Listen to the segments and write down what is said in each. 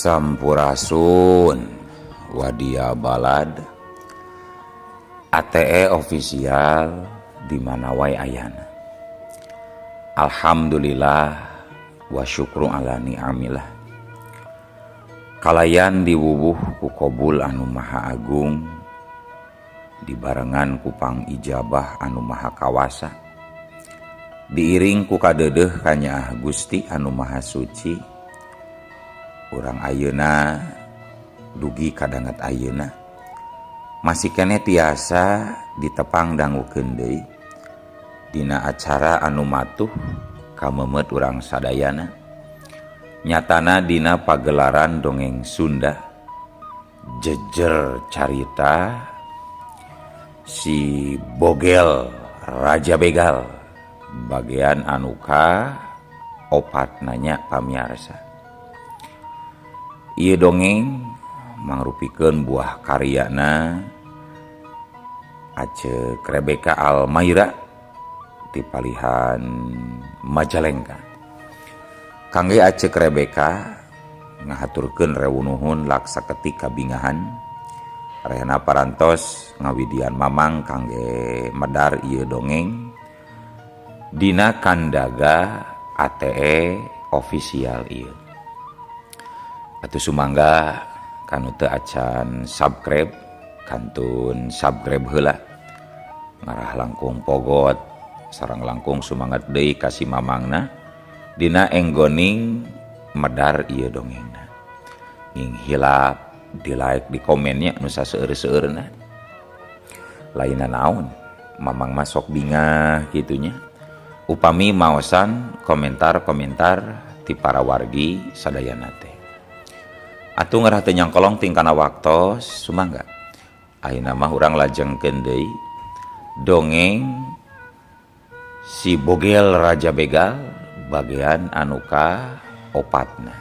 Sampurasun Wadia Balad ATE official di mana wae ayana. Alhamdulillah wa syukru ala ni'amillah. Kalayan diwuwuh ku Qobul anu maha agung, dibarengan ku pang ijabah anu maha kawasa, diiring ku kadeudeuh ka Nyaah Gusti anu maha suci. Urang ayeuna dugi kadangat ayeuna masih kene tiasa ditepang dangukeun deui dina acara anu matuh kamemet urang sadayana, nyatana dina pagelaran dongeng Sunda jejer carita si Bogel Raja Begal bagian anu ka opat nanya pamiarsa. Ieu dongeng mangrupikeun buah karyana Aceuk Rebeka Almaira ti palihan Majalengka. Kangge Aceuk Rebeka ngahaturkeun rewunuhun laksa ketik kabingahan, rehna parantos ngawidian mamang kangge medar ieu dongeng dina kandaga ATE official ieu. Atuh sumangga kanu teu acan subscribe kantun subscribe heula, ngarah langkung pogot sareng langkung sumangat deui ka si mamangna dina enggoning medar ieu dongengna. Nging hilap di like di komennya nu saseueur-seueurna. Lainna naon mamang mah sok bingah kitunya upami maosan komentar-komentar ti para wargi sadayana teh. Atuh ngarah teu nyangkolong tingkana waktos sumangga ayeuna mah urang lajengkeun deui dongeng si Bogel Raja Begal bagian anu ka opatna.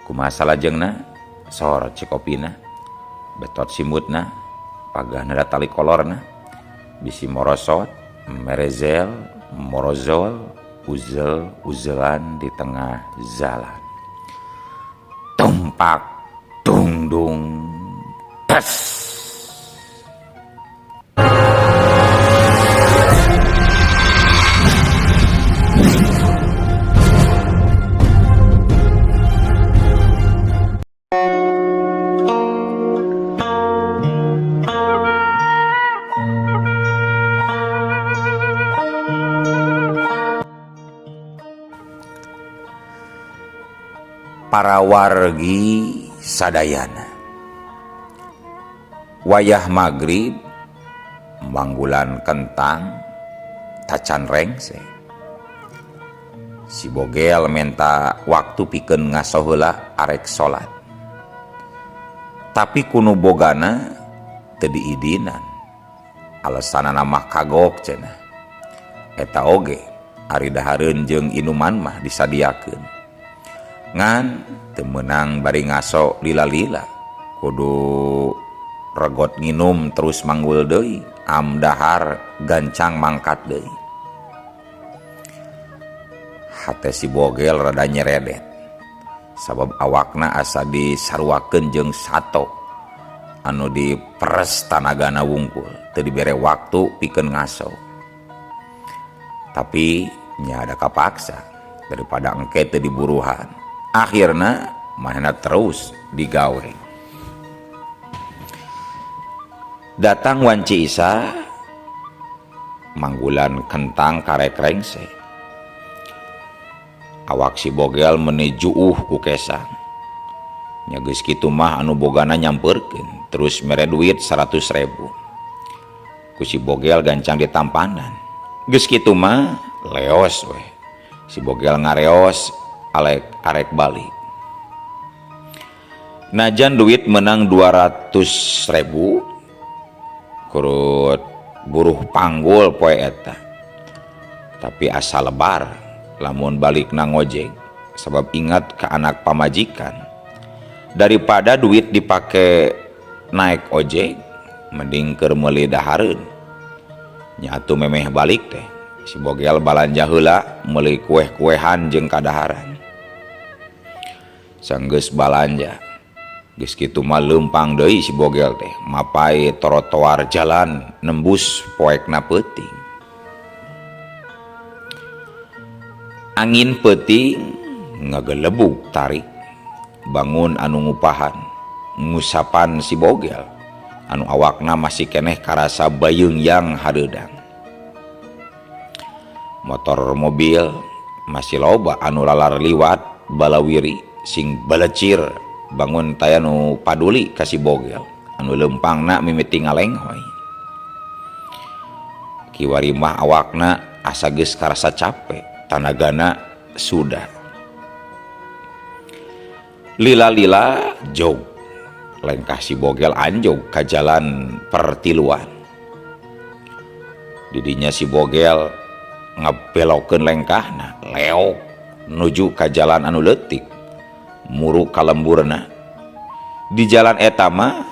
Kumaha salajengna sor cikopina betot simutna pagahna da tali kolorna bisi morosot merezel morozol uzel-uzelan di tengah jalan. Tumpak dung dung tes. Para wargi sadayana, wayah magrib manggulan kentang tacan rengse si Bogel menta waktu pikeun ngaso heula arek salat, tapi kuno bogana teu diidinan alesanana mah kagok cenah. Eta oge ari dahareun jeung inuman mah disadiakeun ngan teu meunang bari ngaso lila-lila kudu regot nginum terus manggul deui am dahar gancang mangkat deui. Hate si Bogel rada nyeredet sabab awakna asa disaruakeun jeung sato anu diperes tanagana wungkul teu dibere waktu pikeun ngaso. Tapi nya ada kapaksa daripada engke teu diburuhan, akhirna manehna terus digawe. Datang wanci Isa manggulan kentang karek rengse. Awak si Bogel menuju ku kesang. Nya geus kitu mah anu bogana nyampeurkeun terus mere duit 100.000. Ku si Bogel gancang ditampanan. Geus kitu mah leos we. Si Bogel ngareos arek balik. Najan duit menang 200.000 kurut buruh panggul poe eta, tapi asa lebar lamun balik na ngojek sebab ingat ke anak pamajikan, daripada duit dipake naik ojek mending keur meuli dahareun. Nya atuh memeh balik teh si Bogel balanja heula meuli kueh-kuehan jeung kadaharan. sanggeus balanja geus kitu mah leumpang deui si bogel teh mapai trotoar jalan nembus poekna peuting. Angin peuting ngagelebug tarik bangun anu ngupahan ngusapan si bogel anu awakna masih keneh karasa bayeung yang hareudang. Motor mobil masih loba anu lalar liwat balawiri sing balecir bangun taya nu paduli ka si bogel anu leumpangna mimiti ngalenghoy. Kiwari mah awakna asa geus karasa capek tanagana sudah. Lila-lila jog lengkah si bogel anjog ka jalan pertiluan. Didinya si bogel ngabelokeun lengkahna leok nuju ka jalan anu leutik muru kalemburna. Di jalan eta mah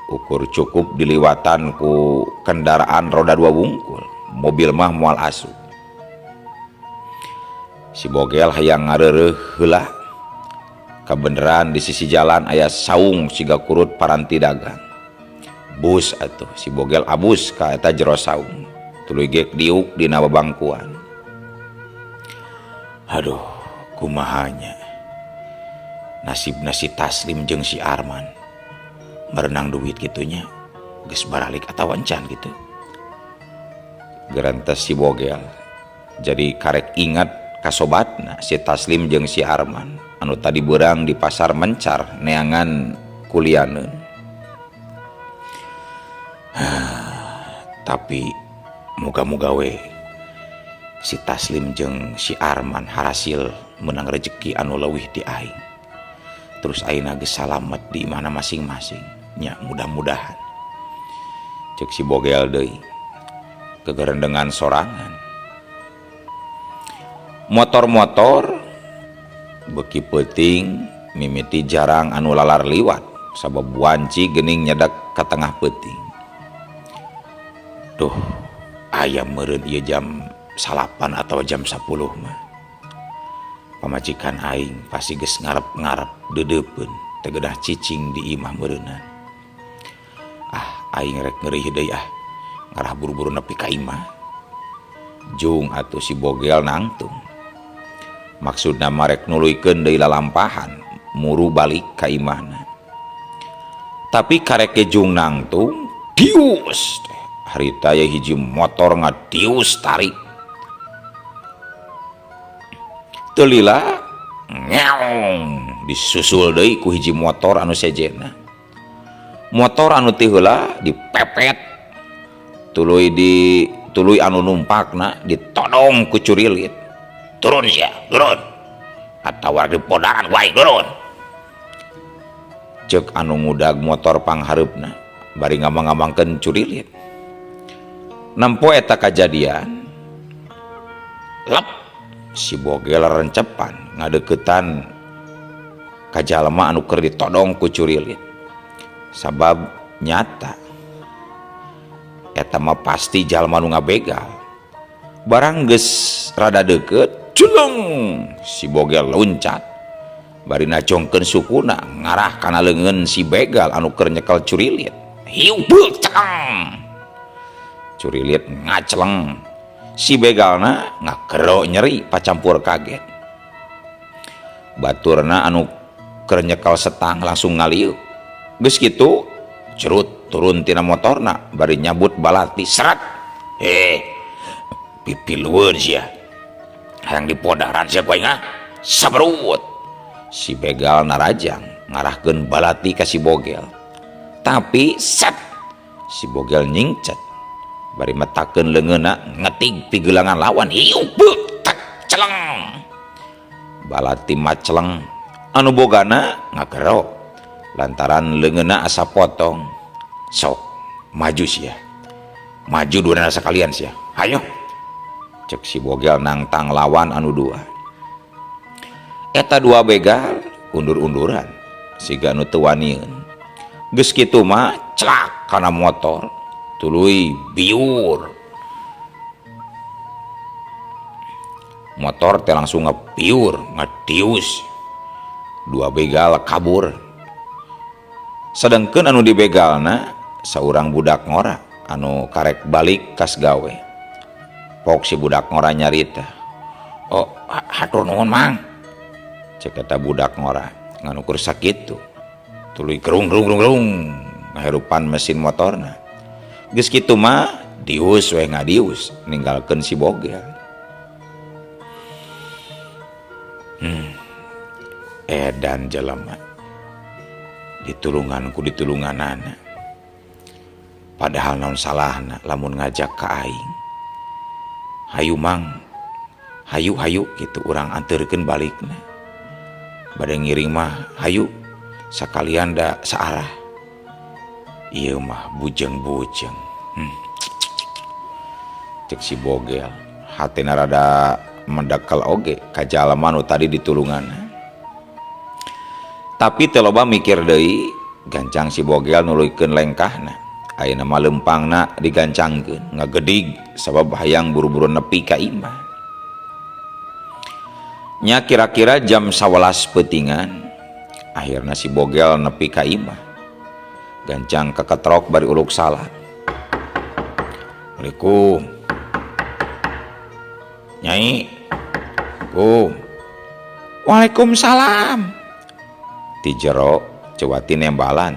ukur cukup diliwatan ku kendaraan roda 2 wungkul, mobil mah moal asup. Si bogel hayang ngareureuh heula kabeneran di sisi jalan aya saung siga kurut paranti dagang. Bus atuh si bogel abus ka eta jero saung tuluy ge diuk dina babangkuan. Aduh kumahanya nasibna si Taslim jeung si Arman merenang duit gitunya geus baralik atawa encan gitu. Gerantes si bogel jadi karek ingat kasobatna si Taslim jeung si Arman anu tadi beurang di pasar mencar neangan kulianeun. Tapi muga-muga we si Taslim jeung si Arman harasil menang rezeki anu leuwih di aing. Terus ayeuna geus salamet di mana masing-masing nya mudah-mudahan. Cek si bogel deui kegerendengan sorangan. Motor-motor beuki peuting mimiti jarang anu lalar liwat sabab wanci geuning nyedak ka tengah peuting. Duh aya meureun ieu jam 8 atau jam 10 mah pamajikan aing pasti geus ngarep-ngarep deudeupeun teu gedah cicing di imah meureunan. Aing rek ngeurih deui ngarah buru-buru nepi ka imah. Jung atuh si bogel nangtung maksudna marek nuluykeun deui lalampahan muru balik ka imahna. Tapi karek jung nangtung dius harita aya hiji motor ngadius tarik telila ngeong disusul deui ku hiji motor anu sejena. Motor anu teh heula dipepet tuluy anu numpakna ditodong ku curilit. Turun sia, turun. Atawa di podaran wae turun. Ceuk anu ngudag motor panghareupna bari ngamang-ngamangkeun curilit. Nampo eta kajadian lep si bogel rencepan ngadeuketan ka jalma anu keur ditodong ku curilit. Sabab nyata eta mah pasti jalma nu ngabegal. Barang geus rada deukeut culung si bogel loncat bari nacongkeun sukuna ngarah kana leungeun si begal anu keur nyekel curilit. Hiu beuk cekeng. Curilit ngaceleng. Si begalna ngakero nyeri pacampur kaget. Baturna anu keur nyekel setang langsung ngaliuk. Geus kitu cerut turun tina motorna bari nyabut balati seret. Pipilueun sia. Hayang dipodaran sia ku aing sabrut. Si begal narajang ngarahkeun balati ka si bogel. Tapi set si bogel nyingcet bari metakeun leungeunna ngetig pigelangan lawan. Hiu beuk tak celeng. Balati maceleng anu bogana ngagero lantaran leungeunna asa potong. Sok maju sia. Maju duana sakalian sia. Hayo. Cek si bogel nangtang lawan anu dua. Eta dua begal undur-unduran siga anu teu wanieun. Geus kitu mah celak kana motor tuluy biur. Motor teh langsung ngepiur ngadius dua begal kabur. Sedengkeun anu dibegalna saurang budak ngora anu karek balik kas gawe. Pok si budak ngora nyarita, "Oh, hatur nuhun Mang," cek eta budak ngora nganu keur sakitu. Tuluy gerung ngahirupan mesin motorna. Geus kitu mah dius we ngadius ninggalkeun si bogel. Edan jelema ditulungan ku ditulunganana. Padahal naon salahna lamun ngajak ka aing. "Hayu Mang, hayu gitu urang anterkeun balikna. Bade ngiring mah hayu sakalian da saarah." Ieu mah bujeng-bujeng. Cek si bogel hatina rada mendekel oge ka jalma nu tadi ditulunganna. Tapi teu loba mikir deui, gancang si bogel nuluykeun lengkahna. Ayeuna mah lempangna digancangkeun ngagedig sabab hayang buru-buru nepi ka imah. Nya kira-kira jam 11 peutingan akhirna si bogel nepi ka imah. Gancang keketrok bari uluk salat. "Assalamualaikum Nyai." "Waalaikumsalam." Ti jero Cewati nembalan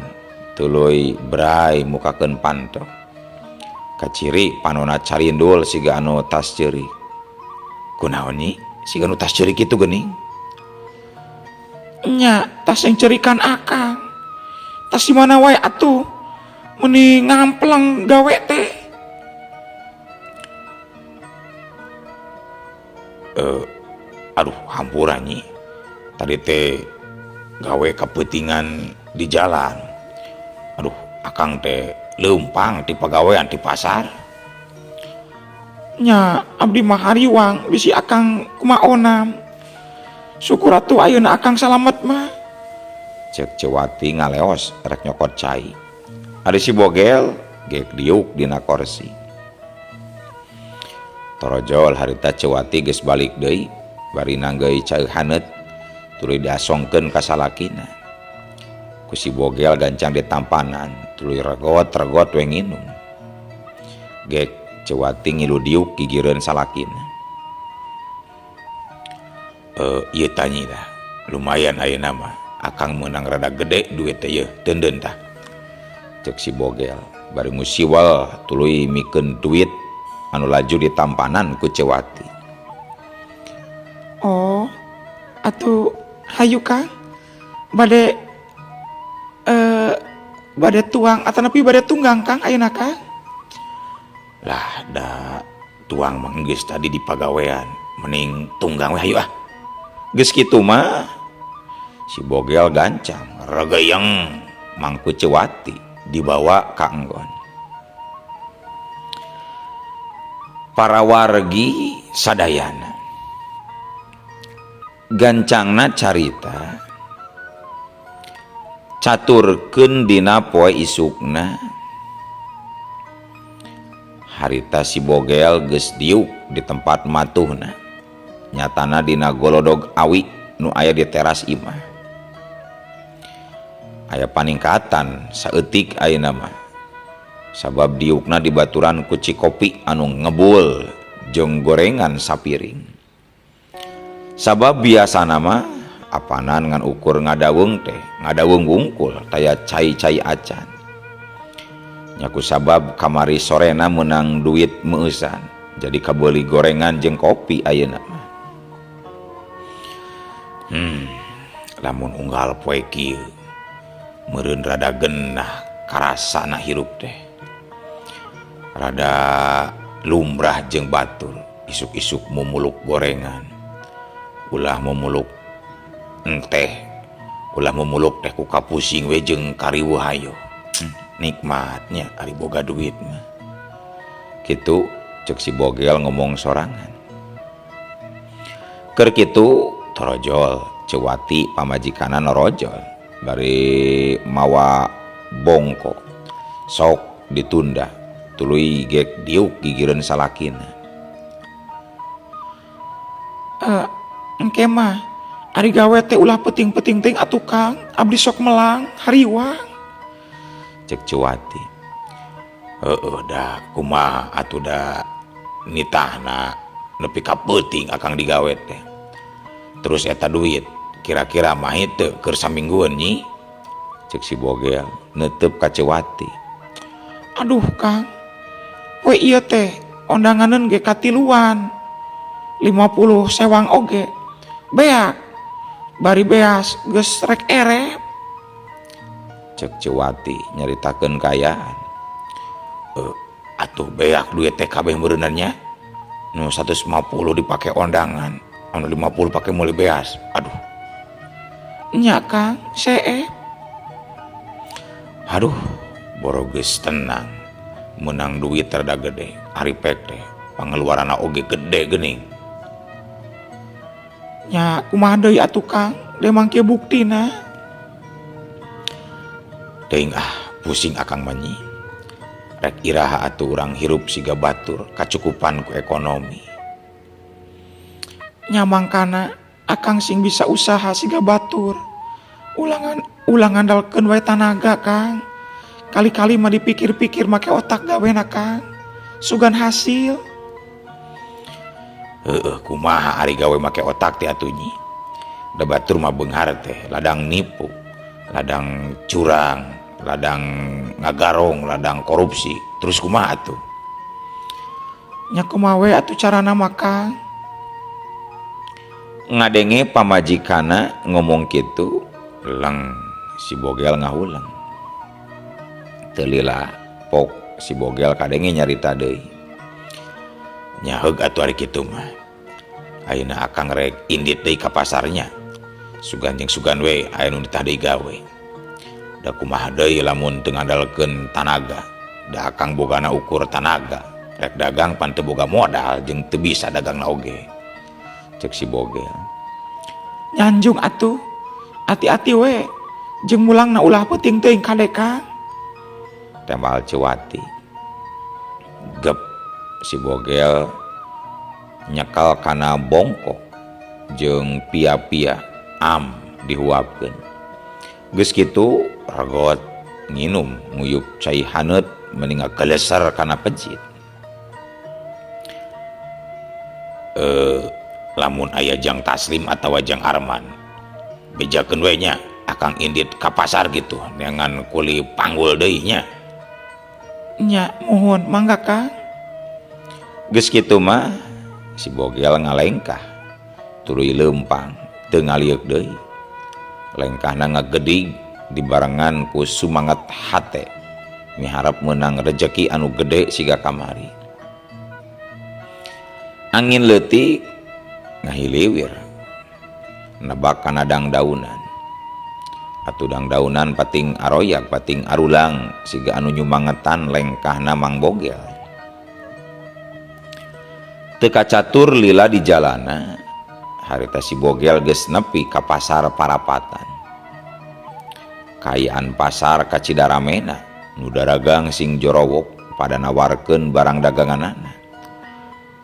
tuluy bray mukakeun pantok. Kaciri panona carindul siga anu tas ceurik. "Kunaon nyi siga anu tas ceurik kitu geuning?" "Nya tas yang ceurikan akang. Tas di mana wae atuh meni ngamplang gawe teh." Aduh hampura nyi, tadi teh gawe kapeutingan di jalan. Aduh akang teh leumpang ti pagawean di pasar." "Nya abdi mah hariwang bisi akang kumaonam. Syukur atuh ayeuna akang salamet mah," cek Cewati ngaleos rek nyokot cai. Ari si bogel gek diuk dina kursi. Torojol harita Cewati geus balik deui bari nanggeui cai haneut tuluy diasongkeun ka salakina. Ku si bogel gancang ditampanan tuluy regot we nginum. Gek Cewati ngilu diuk gigireun salakina. Ieu tanyi dah lumayan ayeuna mah akang meunang rada gede duit teh yeuh teundeun tah, cek si bogel bari musiwal tuluy mikeun duit anu laju ditampanan ku Cewati. "Oh, atuh hayu Kang. Bade tuang atanapi bade tunggang Kang ayeuna Kang?" "Lah da tuang mah geus tadi di pagawean, mending tunggang we hayu ah." Geus kitu mah si bogel gancang regeyeng mangku Cewati dibawa ka enggon. Para wargi sadayana gancangna carita caturkeun dina poe isukna. Harita si bogel geus diuk di tempat matuhna, nyatana dina golodog awi nu aya di teras imah. Aya paningkatan saeutik ayeuna mah sabab diukna dibaturan ku cikopi anu ngebul jeung gorengan sapiring. Sabab biasana mah apanan ngan ukur ngadaweung teh ngadaweung wungkul taya cai-cai acan. Nyaku sabab kamari sorena menang duit meusan jadi kabeuli gorengan jeung kopi ayeuna mah. Lamun unggal poe kieu meureun rada genah karasana hirup teh. Rada lumrah jeung batur isuk-isuk mumuluk gorengan. Ulah mumuluk teh ku kapusing we jeung kariweuh hayo. Nikmatnya ari boga duit mah. Kitu cek si bogel ngomong sorangan. Keur kitu torojol Cewati pamajikanna norojol bari mawa bongko sok ditunda tuluy gek diuk gigireun salakina. Engke mah Ari gawe teh ulah peting-peting teh atuh Kang, abdi sok melang hariwang. Cek Cuwati. Dah kumaha atuh da nitahna nepi ka peuting akang digawe teh. Terus eta duit kira-kira mah teu keur saminggueun nyi. Cek si Bogel neuteup ka Cuwati. Aduh Kang, we ieu teh ondanganeun ge katiluan 50 sewang oge. Beak bari beas geus rek erep. Cek Cuwati nyaritakeun kayaan. Atuh beak duit teh kabeh meureunna nya. Nu 150 dipake ondangan, anu 50 pake meuli beas. Aduh. Nya Kang, seep. Aduh, boro geus tenang. Menang duit rada gede, ari pek teh pangeluaranna oge gede geuning. Nya kumaha deui atuh Kang, demang kieu buktina. Teuing pusing akang manyi. Rek iraha atuh urang hirup siga batur kacukupan ku ekonomi. Nya mangkana akang sing bisa usaha siga batur. Ulang ngandalkeun wae tanaga Kang. Kali-kali mah dipikir-pikir make otak gawena Kang. Sugan hasil. Kumaha ari gawe make otak teh atuh nyi. Da batur mah beunghar teh ladang nipu, ladang curang, ladang ngagarong, ladang korupsi. Terus kumaha atuh? Nya kumaha we atuh carana mah Kang? Ngadenge pamajikana ngomong kitu, leng si Bogel ngahulang. Teu lila pok si Bogel kadenge nyarita deui. Nya heug atuh ari kitu mah. Ayeuna akang rek indit deui ka pasarnya. Sugan jeung sugan we aya nu ditah deui gawe. Da kumaha deui lamun teu ngandalkeun tanaga. Da akang bogana ukur tanaga. Rek dagang pan teu boga modal jeung teu bisa dagangna oge. Cek si Bogel. Nyanjung atuh. Hati-hati we. Jeung mulangna ulah peuting teuing kade Kang. Tembal Cuwati. Gep si Bogel nyekal kana bongkok jeung pia-pia am dihuapkeun. Geus kitu regot nginum nguyup cai haneut mending galeser kana pejit. Lamun aya Jang Taslim atawa Jang Arman bejakeun we nya akang indit ka pasar gitu dengan kuli panggul deui nya. Nya mohon mangga Kang. Geus kitu mah si Bogel ngalengkah tuluy leumpang teu ngaliuk deui. Lengkahna ngagedig dibarengan ku sumanget hate miharap meunang rejeki anu gede siga kamari. Angin leutik ngahiliwir nebak kana dangdaunan. Atuh dangdaunan pating aroyak pating arulang siga anu nyumangetan lengkahna Mang Bogel. Teu kacatur lila di jalana harita si Bogel geus nepi ka pasar Parapatan. Kayaan pasar ka Cidaramena nu daragang sing jorowok pada nawarkeun barang daganganana.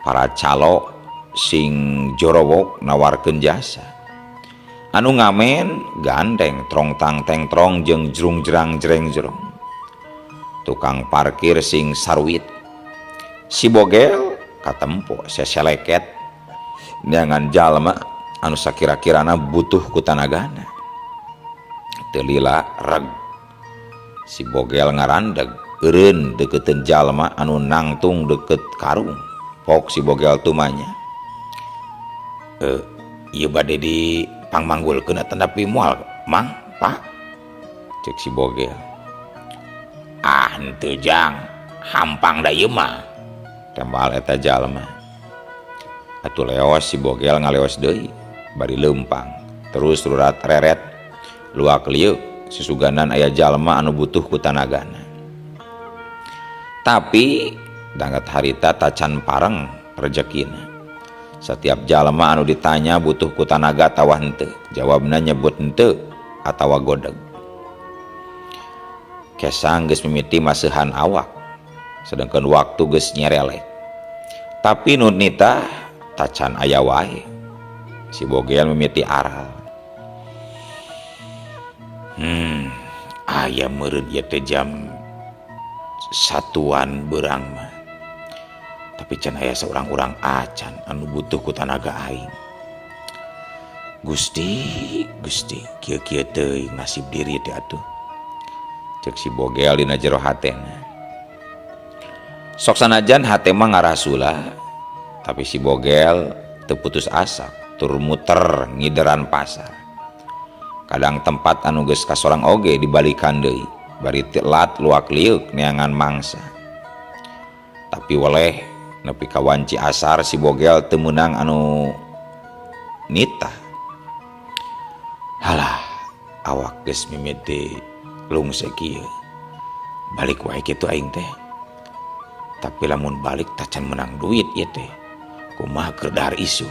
Para calo sing jorowok nawarkeun jasa. Anu ngamen gandeng trong tang teng trong jeung jrung jrang jreng jrong. Tukang parkir sing sarwit. Si Bogel katempo seseleket dengan jalma anu sakira-kirana butuh ku tanagana. Teu lila reg. Si Bogel ngarandeg eureun deukeuteun jalma anu nangtung deukeut karung. Pok si Bogel tumanya. Ieu bade di pangmanggulkeun tandapi moal, Mang, Pak. Cek si Bogel. Henteu Jang, hampang da ieu mah. Tembal eta jalma. Atuh leos si Bogel ngaleos deui, bari leumpang. Terus rurat reret luak liuk susuganan aya jalma anu butuh ku tanagana. Tapi dangkat harita tacan pareng rezekina. Setiap jalma anu ditanya butuh ku tanaga atawa henteu, jawabna nyebut henteu atawa godeg. Kesang geus mimiti maseuhan awak, sedangkan waktu geus nyerelek. Tapi nu nita tacan aya wae. Si Bogel mimiti aral. Aya meureun ieu teh jam satuan beurang mah. Tapi can aya seorang urang acan anu butuh ku tanaga aing. Gusti, kieu-kieu teuing nasib diri teh atuh. Cek si Bogel dina jero hatena. Sok sanajan hate mah ngarasula, tapi si Bogel teu putus asa, tur muter ngideran pasar. Kadang tempat anu geus kasorang oge dibalikan deui, bari telat luak liuk neangan mangsa. Tapi weleh nepi ka wanci asar si Bogel teu meunang anu nitah. Halah, awak geus mimiti lungse kieu. Balik wae kitu aing teh. Tapi lamun balik tacan menang duit ieu teh. Kumaha keur dahar isu.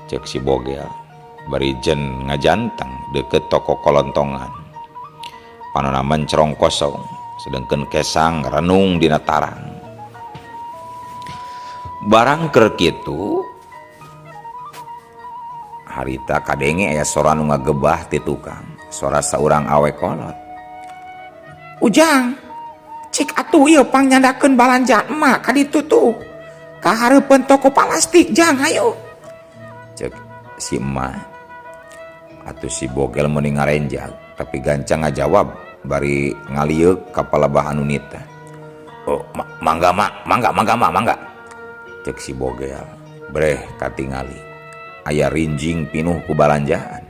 Cek si Bogel bari jen ngajanteng deket toko kolontongan. Panonna mencerong kosong, sedengkeun kesang renung dina tarang. Barang keur kitu harita kadenge aya sora nu ngagebah ti tukang, sora saurang awe kolot. Ujang, cik atuh ieu pangnyandakeun balanja emak ka ditu tuh. Ka hareupeun toko plastik jang hayu. Cek si emak. Atuh si Bogel meuning ngarenjag, tapi gancang ngajawab bari ngalieuk ka palebah anu nitah. Oh, mangga. Cek si Bogel, breh katingali. Aya rinjing pinuh ku balanjaan.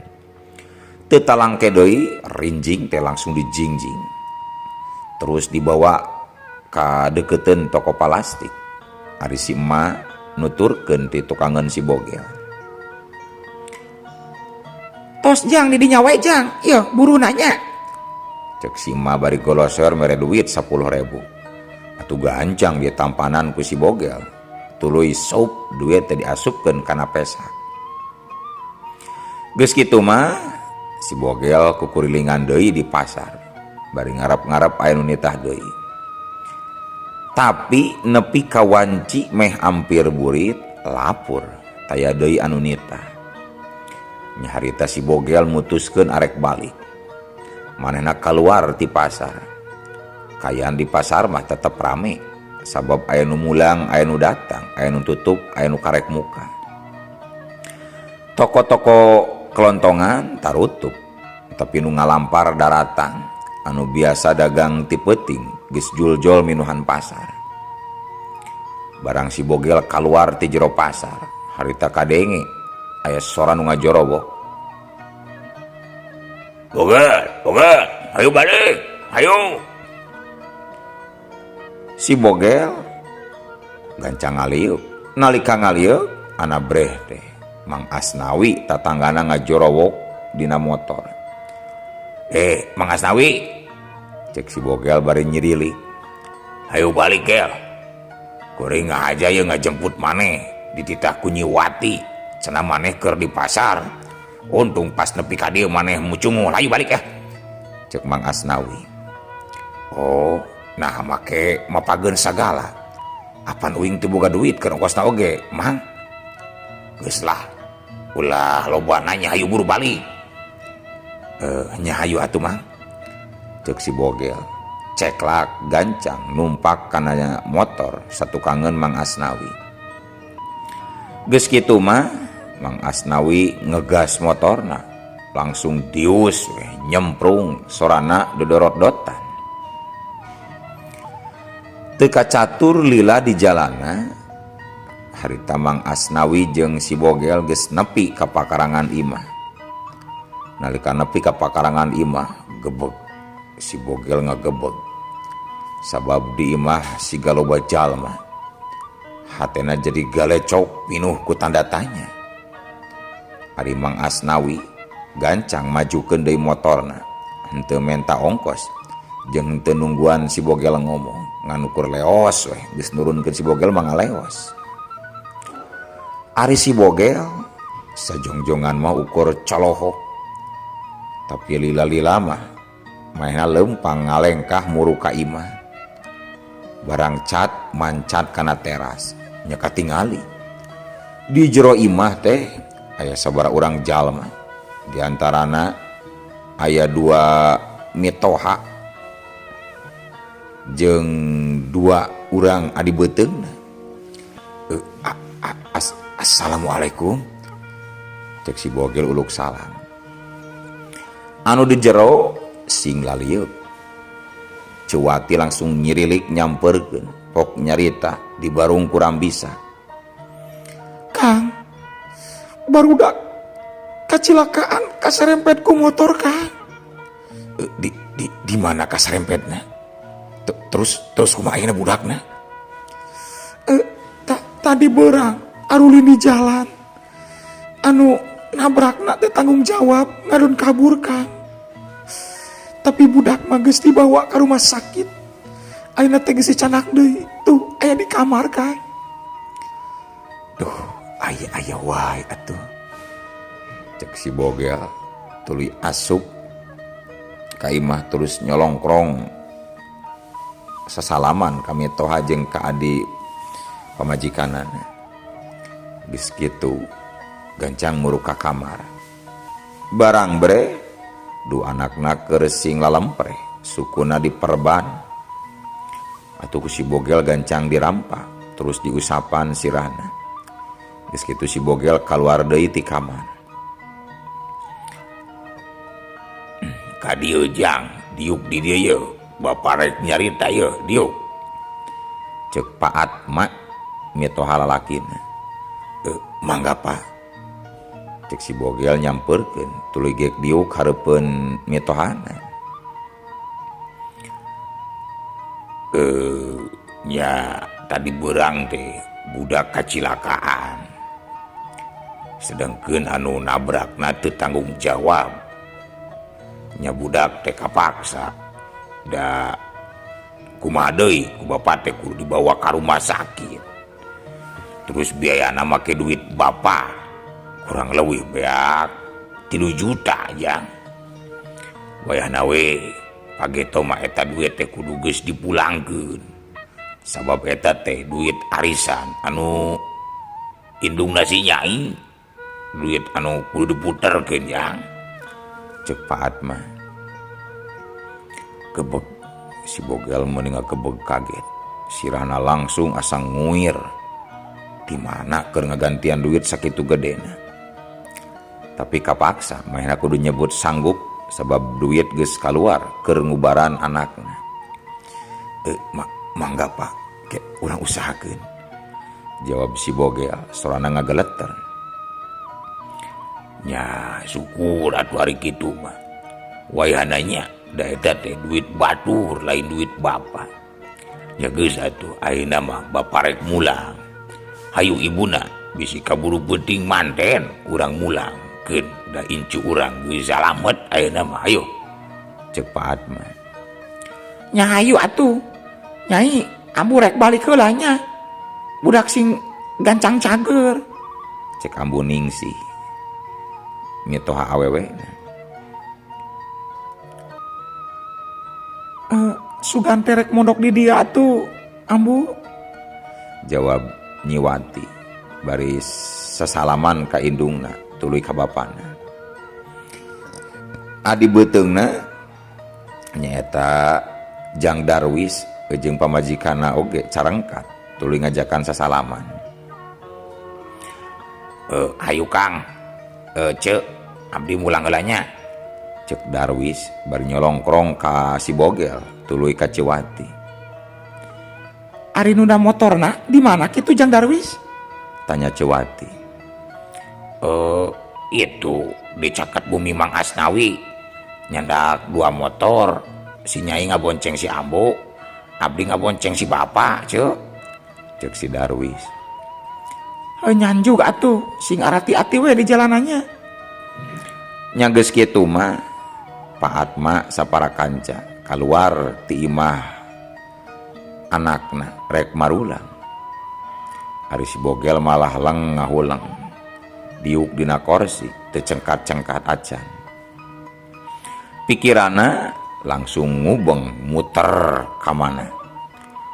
Teu talangke deui, rinjing teh langsung dijingjing. Terus dibawa ka deketeun toko plastik. Ari si emak nuturkeun ti tukangeun si Bogel. Tos jang di dinya wae jang, ieu buru nanya. Cek si emak bari goloser mere duit 10.000. Atuh gancang dia tampanan ku si Bogel. Tuluy sup duit teh diasupkeun kana pesak. Geus kitu mah si Bogel kukurilingan deui di pasar. Bari ngarep-ngarep aya nu nitah deui. Tapi nepi ka wanci meh ampir burit lapur taya deui anu nitah. Nya harita si Bogel mutuskeun arek balik. Manehna kaluar ti pasar. Kayaan di pasar mah tetep rame. Sabab aya nu mulang, aya nu datang, aya nu tutup, aya nu karek muka. Toko-toko kelontongan tarutup, tapi nu ngalampar daratang anu biasa dagang ti peuting geus juljol minuhan pasar. Barang si Bogel kaluar ti jero pasar, harita kadenge aya sora nu ngajorobok. Bogel, ayo balik, ayo. Si Bogel gancang ngaliuk, nalika ngaliuk ana breh teh Mang Asnawi tatanggana ngajorowok dina motor. Mang Asnawi, cek si Bogel bari nyirili. Ayo balik Gel. Kuring aja ye ngajemput maneh di titah Kunyiwati. Cenah maneh keur di pasar. Untung pas nepi ka dieu maneh mucungul. Ayo balik ya. Cek Mang Asnawi. Oh, nah make mapageun sagala. Apan uing teu boga duit keur ongkosna oge, Mang. Geus lah. Ulah loba nanya hayu buru balik. Nya hayu atuh Mang. Cek si Bogel. Ceklak gancang numpak kana motor satukangeun Mang Asnawi. Geus kitu mah Mang Asnawi ngegas motorna, langsung dius nyemprung sorana dodorot-dotan. Teu kacatur lila di jalana, harita Mang Asnawi jeung si Bogel geus nepi ka pakarangan imah. Nalika nepi ka pakarangan imah, gebeg si Bogel ngagebeg. Sabab di imah si galoba jalma. Hatena jadi galecok pinuh ku tanda tanya. Ari Mang Asnawi gancang majukeun deui motorna, henteu menta ongkos jeung henteu nungguan si Bogel ngomong, nganukur leos weh geus nurunkeun si Bogel mah ngaleos. Ari si Bogel sajongjongan mah ukur colohok, tapi lila-lila mah mainna lempang ngalengkah muru ka imah. Barang cat mancat kana teras nya katingali. Di jero imah teh aya sabaraha urang jalma, di antarana aya 2 mitoha jeung 2 urang adi beuteungna. Assalamualaikum, cek si bogel uluk salam. Anu di jero sing lalieup. Cewati langsung nyirilik nyamperkeun, pok nyarita di barung kurang bisa. Kang, barudak kecelakaan kaserempet ku motor, Kang. Di mana kaserempetna? Terus kumaha ayeuna budakna? Tadi berang arulin di jalan. Anu nabrakna teh tanggung jawab ngadon kabur, Kang. Tapi budak mah geus dibawa ke rumah sakit. Ayeuna teh geus dicanak deui. Tuh aya di kamar, Kang. Duh, aya wae atuh. Cek si bogel tuluy asup ka imah terus nyolongkrong sasalaman ka mitoha jeung ka adi pamajikanana. Geus kitu gancang muruk ka kamar. Barang bre, 2 anakna keur sing lalempreh, sukuna diperban. Atuh ku si bogel gancang dirampak, terus diusapan sirahna. Geus kitu si bogel kaluar deui ti kamar. Ka dieu jang, diuk di dieu ye, bapa rek nyarita ye, diuk. Cek Paat mak mitoha lalakina. Mangga Pak. Cek si bogel nyamperkeun, tuluy geuk diuk hareupeun mitohana. Nya tadi beurang teh budak kacilakaan. Sedengkeun anu nabrakna teu tanggung jawab. Nya budak teh kapaksa. Da kumaha deui ku bapa teh kudu dibawa ka rumah sakit. Terus biayana make duit bapa kurang leuwih beak 3 juta jang. Wayahna we pageto mah eta duit teh kudu geus dipulangkeun. Sabab eta teh duit arisan anu indungna si nyai. Duit anu kudu diputerkeun jang. Cek Paat mah kebek si bogel mendingan kebek kaget. Sirahna langsung asa nguir. Di mana keur ngagantian duit sakitu gedena. Tapi kapaksa maehna kudu nyebut sanggup sebab duit geus kaluar keur ngubaran anakna. Mangga Pak, ke urang usahakeun. Jawab si bogel sorana ngageleter. Nya syukur atuh ari kitu mah. Wayahna nya da eta teh duit batur lain duit bapa. Ya geus atuh ayeuna mah bapa rek mulang. Hayu ibuna bisi kaburu penting manten urang mulang keun da incu urang geus salamet ayeuna mah hayu. Cek Paat mah. Nya hayu atuh. Nyai, ambu rek balik heula nya. Budak sing gancang cager. Cek ambu ningsih. Mitoha awewena. Sugan terek mondok di dia atuh, ambu. Jawab Nyiwati bari sasalaman ka indungna tuluy ka bapana. Adi beuteungna nyaeta Jang Darwis jeung pamajikanna oge carengkat tuluy ngajakan sasalaman. Hayu Kang, ceuk abdi mulang heula nya. Cek Darwis bari nyolongkrong ka si bogel tuluy ka Ciwati. Ari nu da motorna di mana kitu Jang Darwis? Tanya Ciwati. Itu di caket bumi Mang Asnawi. Nyandak 2 motor. Si nyai ngabonceng si ambo, abdi ngabonceng si bapa, ceuk. Cek si Darwis. Nyanjuk atuh, sing arati-ati we di jalanannya. Nya geus kitu mah Paat mah saparakanca kaluar ti imah anakna rek marulang. Ari si bogel malah leng ngahulang. Diuk dina kursi teu cengkat-cengkat acan. Pikiranna langsung ngubeng muter ka mana.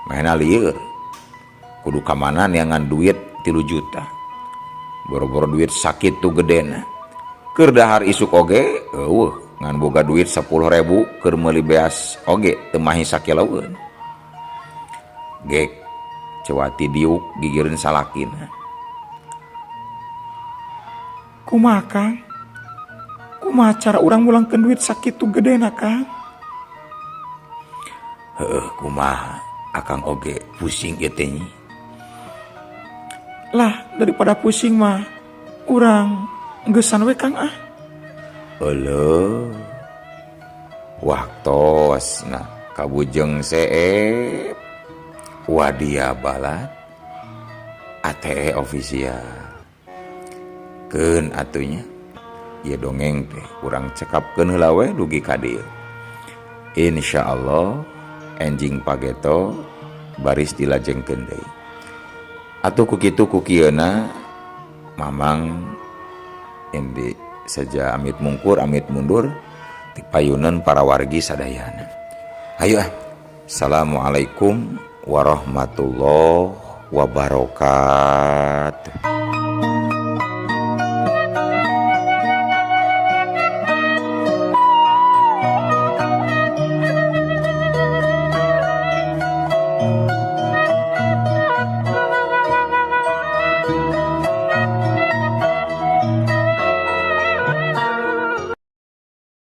Maena lieur. Kudu ka mana neangan duit 3 juta. Boro-boro duit sakit tu gedena. Keur dahar isuk oge, ngan boga duit 10.000 keur meuli beas oge teu mahi sakiloeun. Gek cewati diuk gigireun salakina. Kumaha Kang? Kumaha cara urang mulangkeun duit sakitu gedena Kang? Heueuh kumaha akang oge pusing ieu teh nyi. Lah daripada pusing mah urang gesan we Kang ah. Eueuh. Waktosna kabujeng seep. Wadia balat. ATE official. Keun atunya. Ieu dongeng teh urang cekapkeun heula we dugi ka dieu. Insyaallah enjing pageto baris dilajengkeun deui. Atuh ku kitu ku kieuna mamang indi saja amit mungkur amit mundur ti payuneun para wargi sadayana. Hayu ah. Assalamualaikum warahmatullahi wabarakatuh.